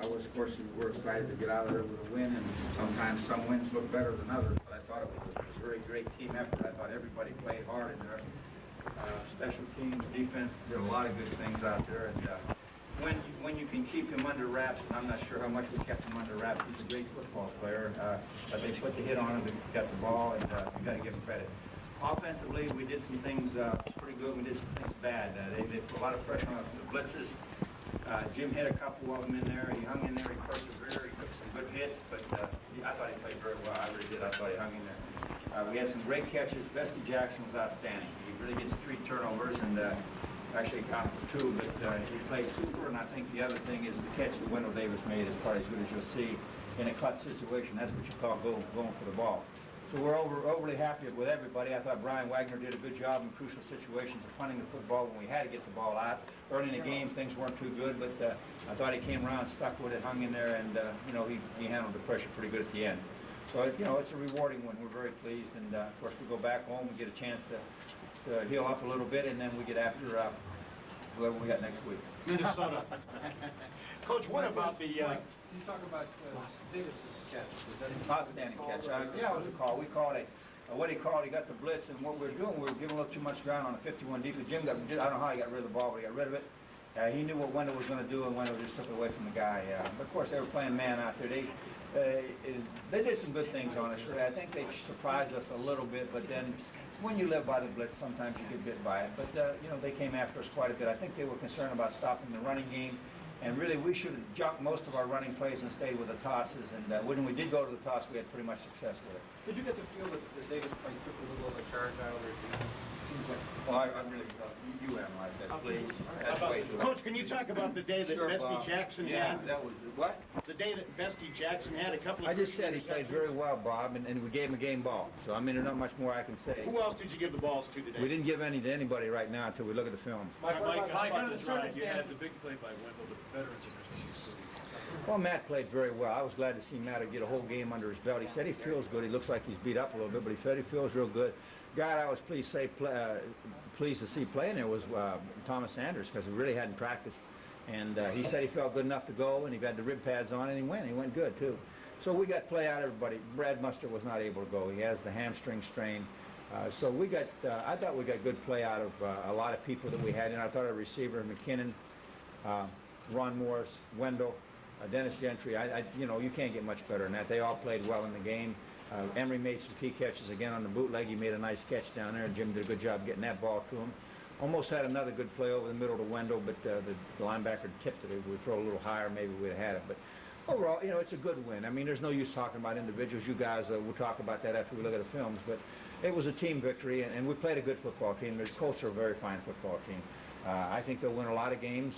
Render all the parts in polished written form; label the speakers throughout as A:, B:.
A: of course, we were excited to get out of there with a win, and sometimes some wins look better than others, but I thought it was a very great team effort. I thought everybody played hard in there. Special teams, defense, did a lot of good things out there, and when you can keep him under wraps, and I'm not sure how much we kept him under wraps, he's a great football player, but they put the hit on him to get the ball, and you got to give him credit. Offensively, we did some things pretty good, we did some things bad. They put a lot of pressure on the blitzes. Jim hit a couple of them in there. He hung in there, he persevered, he took some good hits, but I thought he played very well. I really did. I thought he hung in there. We had some great catches. Bestie Jackson was outstanding. He really gets 3 turnovers, and actually accounted for 2, but he played super, and I think the other thing is the catch that Wendell Davis made is probably as good as you'll see in a clutch situation. That's what you call going for the ball. So we're overly happy with everybody. I thought Brian Wagner did a good job in crucial situations of punting the football when we had to get the ball out. Early in the game, things weren't too good, but I thought he came around, stuck with it, hung in there, and you know, he handled the pressure pretty good at the end. So you know, it's a rewarding one. We're very pleased, and of course we go back home, we get a chance to heal up a little bit, and then we get after whoever we got next week.
B: Minnesota. Coach, what about the...
C: you talk about Davis's catch.
A: Outstanding catch. Yeah, it was a call. We called what he called, he got the blitz, and what we were doing, we were giving a little too much ground on a 51 deep. Jim I don't know how he got rid of the ball, but he got rid of it. He knew what Wendell was going to do, and Wendell just took it away from the guy. But of course, they were playing man out there. They did some good things on us. I think they surprised us a little bit, but then when you live by the blitz, sometimes you get bit by it. But you know, they came after us quite a bit. I think they were concerned about stopping the running game, and really we should have jumped most of our running plays and stayed with the tosses. And when we did go to the toss, we had pretty much success with it.
C: Did you get the feel that Davis played took a little of a charge out of it?
A: Well, I really you analyze that, please. That's way too
B: Coach, can you talk about the day that Bestie Jackson had?
A: That was what?
B: The day that Bestie Jackson had a couple of...
A: I just said he played very well, Bob, and we gave him a game ball. So I mean, there's not much more I can say.
B: Who else did you give the balls to today?
A: We didn't give any to anybody right now until we look at the film.
D: Mike, on this ride, you had the big play by Wendell, the veterans in Christmas City.
A: Well, Matt played very well. I was glad to see Matt get a whole game under his belt. He said he feels good. He looks like he's beat up a little bit, but he said he feels real good. Guy I was pleased to see playing there was Thomas Sanders, because he really hadn't practiced. And he said he felt good enough to go, and he had the rib pads on, and he went good, too. So we got play out of everybody. Brad Muster was not able to go. He has the hamstring strain. So we got, I thought we got good play out of a lot of people that we had in. I thought our receiver, McKinnon, Ron Morris, Wendell, Dennis Gentry, you know, you can't get much better than that. They all played well in the game. Emery made some key catches again on the bootleg. He made a nice catch down there. Jim did a good job getting that ball to him. Almost had another good play over the middle to Wendell, but the linebacker tipped it. If we throw a little higher, maybe we'd have had it. But overall, you know, it's a good win. I mean, there's no use talking about individuals. You guys, we'll talk about that after we look at the films. But it was a team victory, and we played a good football team. The Colts are a very fine football team. I think they'll win a lot of games,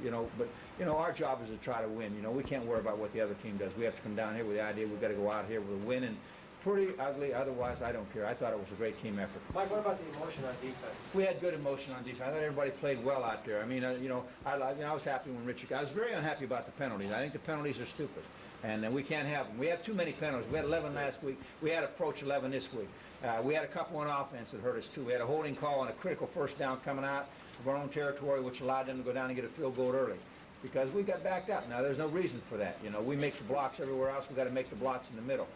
A: you know, but, you know, our job is to try to win. You know, we can't worry about what the other team does. We have to come down here with the idea we've got to go out here with a win, and pretty ugly. Otherwise, I don't care. I thought it was a great team effort.
C: Mike, what about the emotion on defense?
A: We had good emotion on defense. I thought everybody played well out there. I mean, you know, I was happy when Richard. I was very unhappy about the penalties. I think the penalties are stupid, and we can't have them. We have too many penalties. We had 11 last week. We had approached 11 this week. We had a couple on offense that hurt us too. We had a holding call on a critical first down coming out of our own territory, which allowed them to go down and get a field goal early, because we got backed up. Now, there's no reason for that. You know, we make the blocks everywhere else. We got to make the blocks in the middle.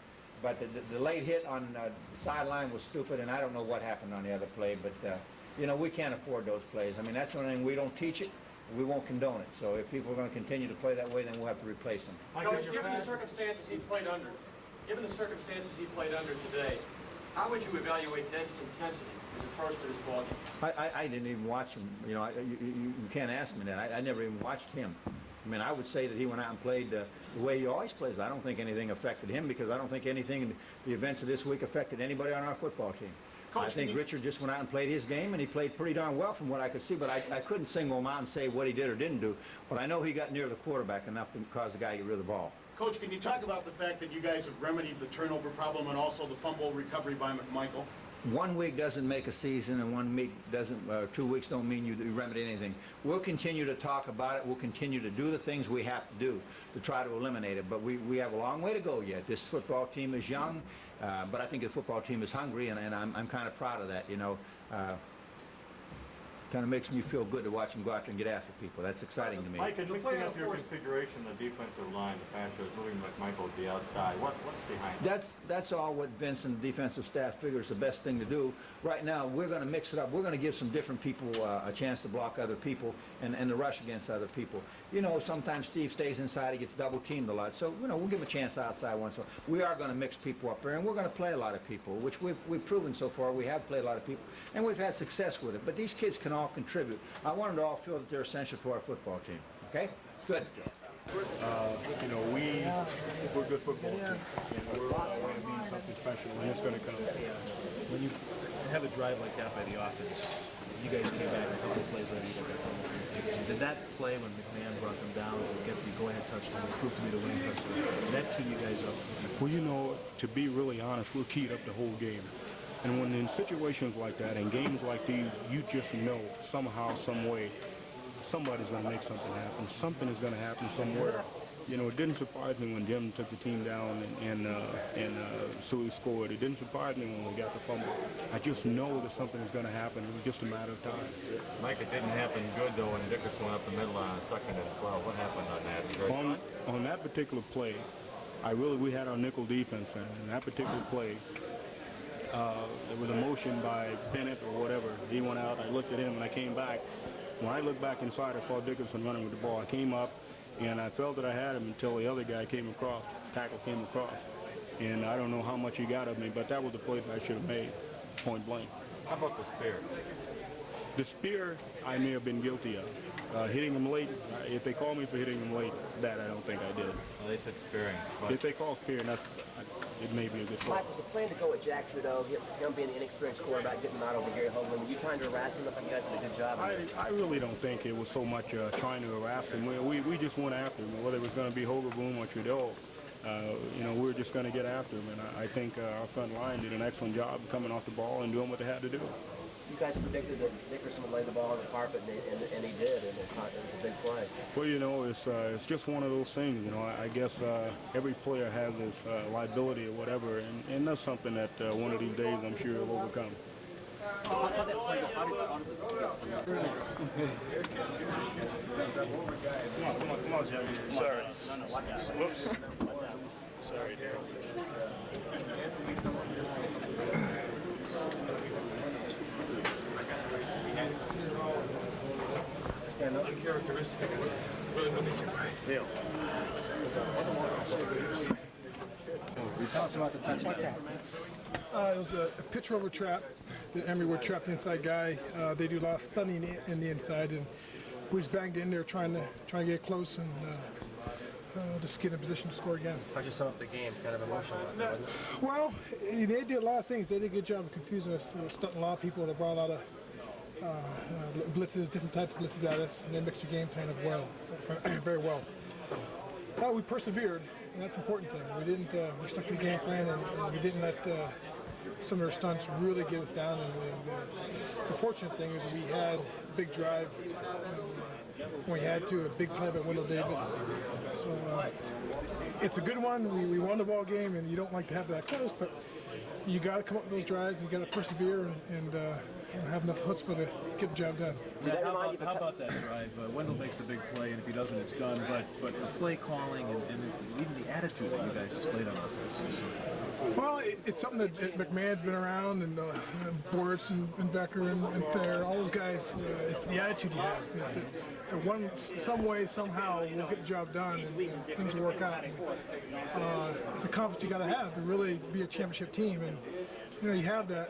A: But the late hit on the sideline was stupid, and I don't know what happened on the other play. But, you know, we can't afford those plays. I mean, that's the only thing. We don't teach it. We won't condone it. So if people are going to continue to play that way, then we'll have to replace them.
D: Coach, given the circumstances he played under, today, how would you evaluate Dent's intensity as approach to this ballgame?
A: I didn't even watch him. You know, you can't ask me that. I never even watched him. I mean, I would say that he went out and played the way he always plays. I don't think anything affected him, because I don't think anything in the events of this week affected anybody on our football team. Coach, I think Richard just went out and played his game, and he played pretty darn well from what I could see, but I couldn't single him out and say what he did or didn't do. But I know he got near the quarterback enough to cause the guy to get rid of the ball.
B: Coach, can you talk about the fact that you guys have remedied the turnover problem and also the fumble recovery by McMichael?
A: 1 week doesn't make a season, and 1 week doesn't, 2 weeks don't mean you remedy anything. We'll continue to talk about it. We'll continue to do the things we have to do to try to eliminate it. But we have a long way to go yet. This football team is young, but I think the football team is hungry, and I'm kind of proud of that, you know. kind of makes me feel good to watch them go out there and get after people. That's exciting to me.
E: Mike, in mixing up your configuration, the defensive line, the pass rush, moving McMichael to the outside, what's behind that?
A: That's all what Vince and the defensive staff figures the best thing to do. Right now, we're going to mix it up. We're going to give some different people a chance to block other people and to rush against other people. You know, sometimes Steve stays inside, he gets double teamed a lot. So, you know, we'll give him a chance outside once in a while. We are going to mix people up there, and we're going to play a lot of people, which we've proven so far. We have played a lot of people, and we've had success with it. But these kids can all contribute. I want them to all feel that they're essential to our football team. Okay? Good.
F: You know, we're a good football team, and we're going to be something special, and it's going to come.
G: When you have a drive like that by the offense, you guys came back a couple of plays later. You got that fumble. Did that play when McMahon brought them down to get the go-ahead touchdown, it proved to be the winning touchdown? Did that key you guys up?
F: Well, you know, to be really honest, we're keyed up the whole game. And when in situations like that, and games like these, you just know somehow, some way, somebody's going to make something happen. Something is going to happen somewhere. You know, it didn't surprise me when Jim took the team down and Suey scored. It didn't surprise me when we got the fumble. I just know that something is going to happen. It was just a matter of time.
E: Mike, it didn't happen good, though, when Dickerson went up the middle on second and 12. What happened on that?
F: On that particular play, we had our nickel defense, and in that particular play, there was a motion by Bennett or whatever. He went out, I looked at him, and I came back. When I looked back inside, I saw Dickerson running with the ball. I came up, and I felt that I had him until the other guy came across, tackle came across. And I don't know how much he got of me, but that was the play that I should have made, point blank.
E: How about the spear?
F: The spear, I may have been guilty of. Hitting him late, if they call me for hitting him late, that I don't think I did.
E: Well, they said spearing.
F: If they call spearing, it may be a good play.
H: Mike, was the plan to go with Jack Trudeau, him being an inexperienced quarterback, getting him out over Gary Hoagland? Were you trying to harass him? I think you guys did a good job.
F: I really don't think it was so much trying to harass him. We just went after him, whether it was going to be Hoagland or Trudeau. You know, we were just going to get after him, and I think our front line did an excellent job coming off the ball and doing what they had to do.
H: You guys predicted that Dickerson would lay the ball on the carpet, and he did, and it was a big play.
F: Well, you know, it's just one of those things. You know, I guess every player has his liability or whatever, and that's something that one of these days I'm sure he'll overcome.
C: How did that play go?
F: Come on, Jimmy. Sorry. Whoops. Sorry, Darren.
D: Uncharacteristic of this. Really look at you, right?
G: Tell us about the touchdown.
I: It was a pitch over trap. The Emery would trap the inside guy. They do a lot of stunning in the inside, and we just banged in there trying to get close and just get in a position to score again.
C: How'd you sum up the game? Kind of emotional, wasn't it?
I: Well, they did a lot of things. They did a good job of confusing us. They were stunting a lot of people. They brought a lot of blitzes, different types of blitzes at us, and they mixed your game plan up well, very well. We persevered, and that's the important thing. We didn't. We stuck to the game plan, and we didn't let some of their stunts really get us down. And the fortunate thing is we had a big drive when we had to, a big play by Wendell Davis. So it's a good one. We won the ball game, and you don't like to have that close, but you got to come up with those drives, and you got to persevere and have enough chutzpah to get the job done.
G: How about that drive? Wendell makes the big play, and if he doesn't, it's done. But the play calling and even the attitude that you guys displayed on offense.
I: Well, it's something that McMahon's been around, and Bortz and Becker and Thayer, all those guys. It's the attitude you have. Some way, somehow, we'll get the job done, and things will work out. It's a confidence you got to have to really be a championship team, and you know you have that.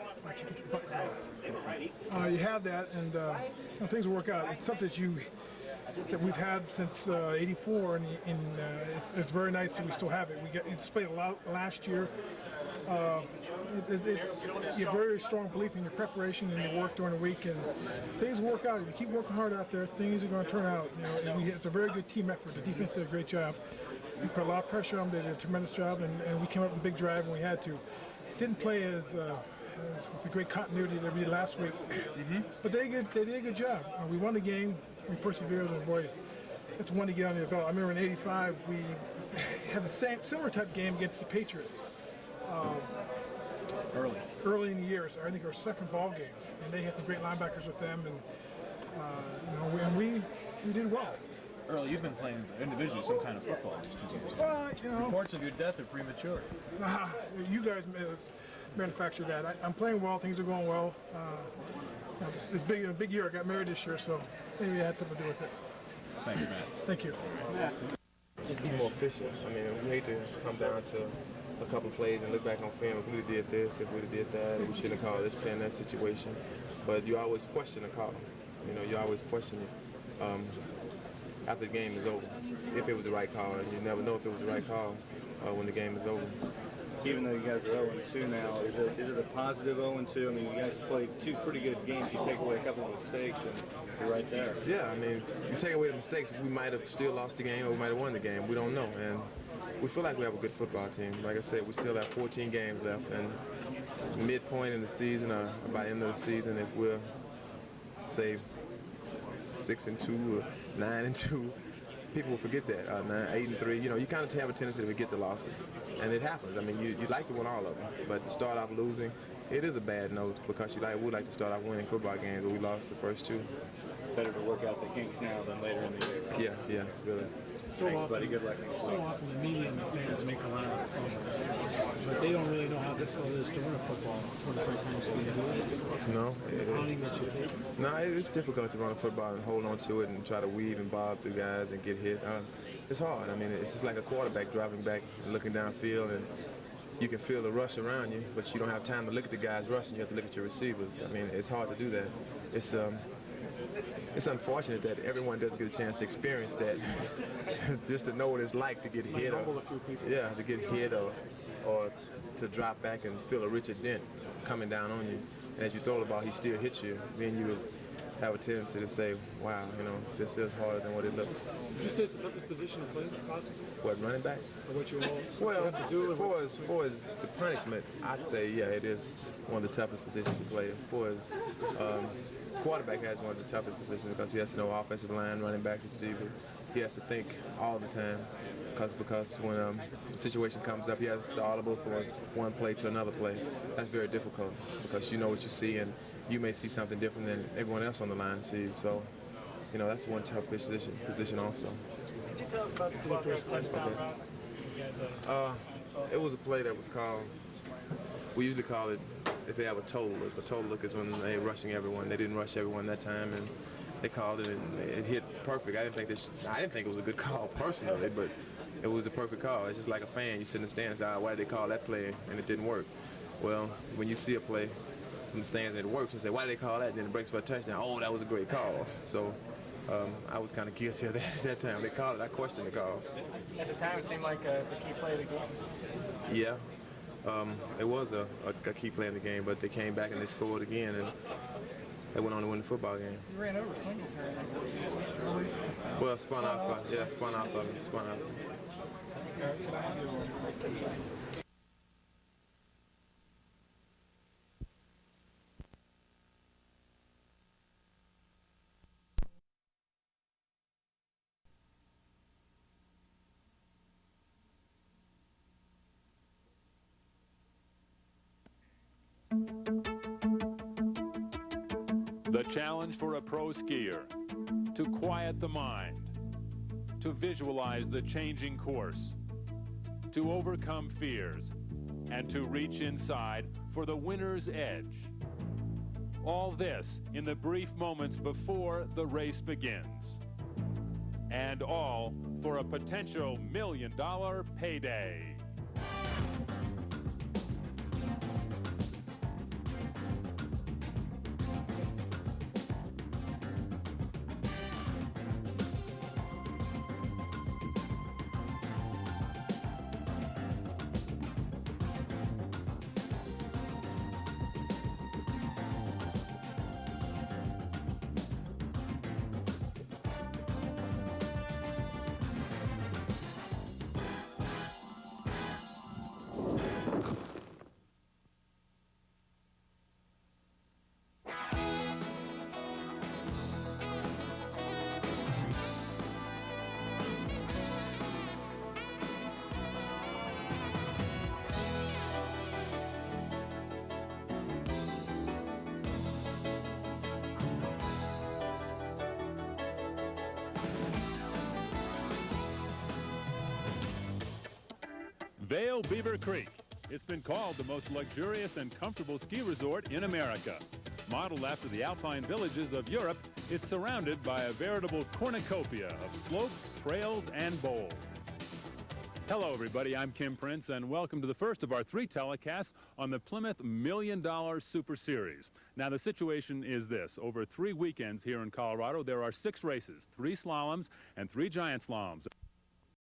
I: You have that, and things will work out. It's something that we've had since '84, and it's very nice that we still have it. We displayed a lot last year. It's you have very strong belief in your preparation and your work during the week, and things will work out. If you keep working hard out there, things are going to turn out. You know, it's a very good team effort. The defense did a great job. We put a lot of pressure on them. They did a tremendous job, and we came up with a big drive when we had to. Didn't play as with the great continuity that we did last week, but they did a good job. We won the game. We persevered, and boy, it's one to get on your belt. I remember in '85 we had the similar type game against the Patriots. Early in the year, so I think our second ball game, and they had some great linebackers with them, and We did well.
G: Earl, you've been playing individually some kind of football these 2 years.
I: Well,
G: Reports of your death are premature.
I: You guys manufactured that. I'm playing well. Things are going well. It's a big year. I got married this year, so maybe it had something to do with it.
G: Thanks, Matt.
I: Thank you.
J: Just be more efficient. I mean, we hate to come down to a couple of plays and look back on film. If we would have did this, if we would have did that, we shouldn't have called this play in that situation. But you always question the call. You always question it after the game is over, if it was the right call, and you never know if it was the right call when the game is over.
K: Even though you guys are 0-2 now, is it a positive 0-2? I mean, you guys played 2 pretty good games. You take away a couple of mistakes, and you're right there.
J: Yeah, I mean, you take away the mistakes, we might have still lost the game or we might have won the game. We don't know, and we feel like we have a good football team. Like I said, we still have 14 games left, and midpoint in the season or by the end of the season, if we're, say, 6-2 or 9-2, people will forget that. 8-3, you kind of have a tendency to forget the losses, and it happens. I mean, you'd like to win all of them, but to start off losing, it is a bad note because would like to start off winning football games, but we lost the first 2.
K: Better to work out the kinks now than later in the year. Right?
J: Yeah, really.
K: Thanks, buddy. Good luck.
L: So often the media and the fans make a lot of fun, but they don't really know how difficult it is to win a football 25 times a year.
J: No.
L: No,
J: it's difficult to run a football and hold on to it and try to weave and bob through guys and get hit. It's hard. I mean, it's just like a quarterback driving back and looking downfield, and you can feel the rush around you, but you don't have time to look at the guys rushing. You have to look at your receivers. I mean, it's hard to do that. It's unfortunate that everyone doesn't get a chance to experience that, just to know what it's like to get hit, to get hit or to drop back and feel a Richard Dent coming down on you. And as you throw the ball, he still hits you. Then you would have a tendency to say, wow, this is harder than what it looks.
L: Would you say it's the toughest position to play, possibly?
J: What, running back?
L: Or what you
J: Well,
L: have to do?
J: as far as the punishment, I'd say, yeah, it is one of the toughest positions to play. As far as quarterback has one of the toughest positions because he has to know offensive line, running back, receiver. He has to think all the time because when a situation comes up, he has to audible from one play to another play. That's very difficult because you know what you see and you may see something different than everyone else on the line sees. So, that's one tough position also.
L: Could you tell us about the 12-yard touchdown route?
J: It was a play that was called, we usually call it, if they have a total look. A total look is when they're rushing everyone. They didn't rush everyone that time, and they called it, and it hit perfect. I didn't think it was a good call personally, but it was the perfect call. It's just like a fan. You sit in the stands and say, why did they call that play, and it didn't work? Well, when you see a play from the stands and it works, you say, why did they call that? And then it breaks for a touchdown. Oh, that was a great call. So I was kind of guilty of that at that time. They called it. I questioned the call.
L: At the time, it seemed like the key play of the game.
J: Yeah. It was a key play in the game, but they came back and they scored again, and they went on to win the football game.
L: You ran over Singletary.
J: Well, spun off of him. Spun off of him.
M: The challenge for a pro skier: to quiet the mind, to visualize the changing course, to overcome fears, and to reach inside for the winner's edge. All this in the brief moments before the race begins. And all for a potential $1 million payday. Vail Beaver Creek. It's been called the most luxurious and comfortable ski resort in America. Modeled after the alpine villages of Europe, it's surrounded by a veritable cornucopia of slopes, trails, and bowls. Hello, everybody. I'm Kim Prince, and welcome to the first of our 3 telecasts on the Plymouth $1 Million Super Series. Now, the situation is this. Over 3 weekends here in Colorado, there are 6 races, 3 slaloms and 3 giant slaloms.